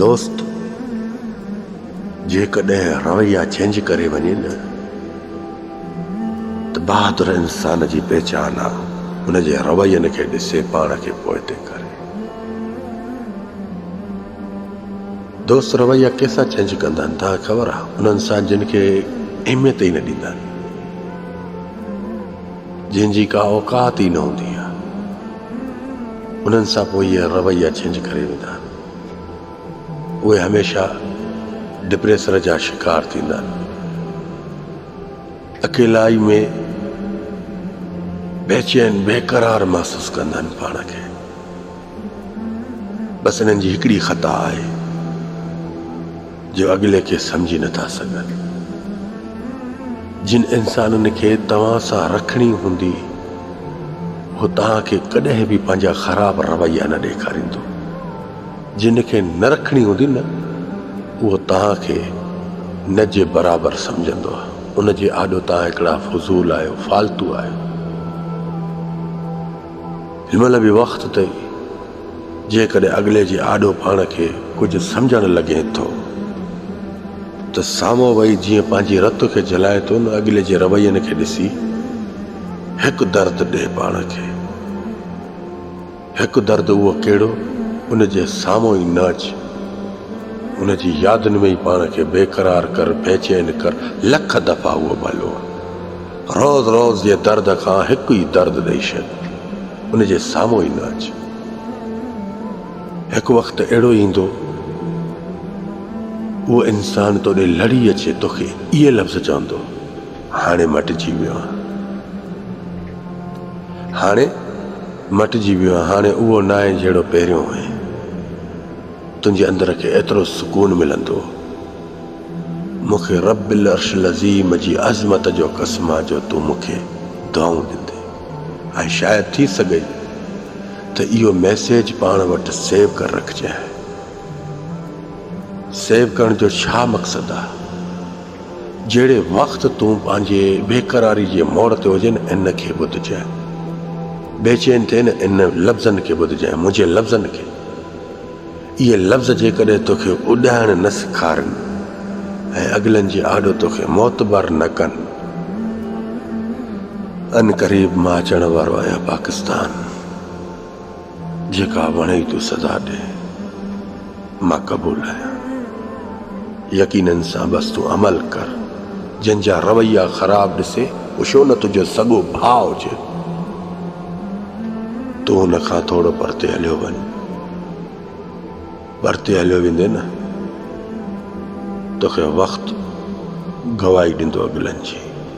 दोस्त जेकॾहिं रवैया चेंज करे वञे न त बहादुर इंसान जी पहचान आहे हुनजे रवैयनि खे ॾिसे पाण खे पोइते करे। दोस्त रवैया कंहिंसां चेंज कंदा आहिनि तव्हांखे ख़बर आहे? उन्हनि सां जिन खे अहमियत ई न ॾींदा आहिनि, जंहिंजी का औकात ई न हूंदी आहे, उन्हनि सां पोइ इहे रवैया चेंज करे वेंदा आहिनि। उहे हमेशह डिप्रेशन जा शिकार थींदा आहिनि, अकेलाई में बेचैन बेक़रार महसूस कंदा आहिनि पाण खे। बसि इन्हनि जी हिकिड़ी ख़ता आहे जो अॻिले खे सम्झी नथा सघनि। जिन इंसाननि खे तव्हां सां रखणी हूंदी उहो तव्हांखे कॾहिं बि पंहिंजा ख़राब रवैया न ॾेखारींदो। जिन खे न रखणी हूंदी न उहो तव्हांखे न जे बराबरि सम्झंदो आहे, उनजे आॾो तव्हां हिकिड़ा फज़ूल आहियो, फालतू आहियो। हिनमहिल बि वक़्तु अथई जेकॾहिं अॻिले जे आॾो पाण खे कुझु सम्झणु लॻे थो त साम्हूं वेही जीअं पंहिंजी रत खे जलाए थो न, अॻिले जे रवैयनि खे ॾिसी हिकु दर्द ॾे पाण खे। हिकु दर्द उहो कहिड़ो, उनजे साम्हूं ई न अच, उनजी यादुनि में ई पाण खे बेक़रार कर, बेचैन कर। लख दफ़ा उहो भलो रोज़ रोज़ जे दर्द खां हिकु ई दर्द ॾेई छॾ, उनजे साम्हूं ई न अच। हिकु वक़्तु अहिड़ो ईंदो उहो इंसान तोॾे लड़ी अचे, तोखे इहे लफ़्ज़ चवंदो, हाणे मटिजी वियो आहे, हाणे मटिजी वियो आहे, हाणे उहो न आहे जहिड़ो पहिरियों हुए। तुंहिंजे अंदर खे एतिरो सुकून मिलंदो, मूंखे रब्बिल अर्शिल अज़ीम जी अज़मत जो कसम आहे जो तूं मूंखे दुआऊं ॾींदे। ऐं शायदि थी सघे त इहो मैसेज पाण वटि सेव करे रखजांइ। सेव करण जो छा मक़सदु आहे? जहिड़े वक़्तु तूं पंहिंजे बेक़रारी जे मोड़ ते हुजे न, इन खे ॿुधजांइ, बेचैन थिए न, इन लफ़्ज़नि खे ॿुधजांइ, मुंहिंजे लफ़्ज़नि खे। इहे लफ़्ज़ जेकॾहिं तोखे उॾाइण न सेखारनि ऐं अॻिलनि जे आॾो तोखे मोतबर न कनि, अन क़रीब मां अचण वारो आहियां पाकिस्तान, जेका वणे तूं सदा ॾे, मां क़बूल आहियां। यकीननि सां बसि तूं अमल कर। जंहिंजा रवैया ख़राब ॾिसे उहो छो न तुंहिंजो सॻो भाउ हुजे, तूं हुन खां थोरो परते हलियो वञ। परते हलियो वेंदे न तोखे वक़्तु गवाही ॾींदो अॻिलनि जी।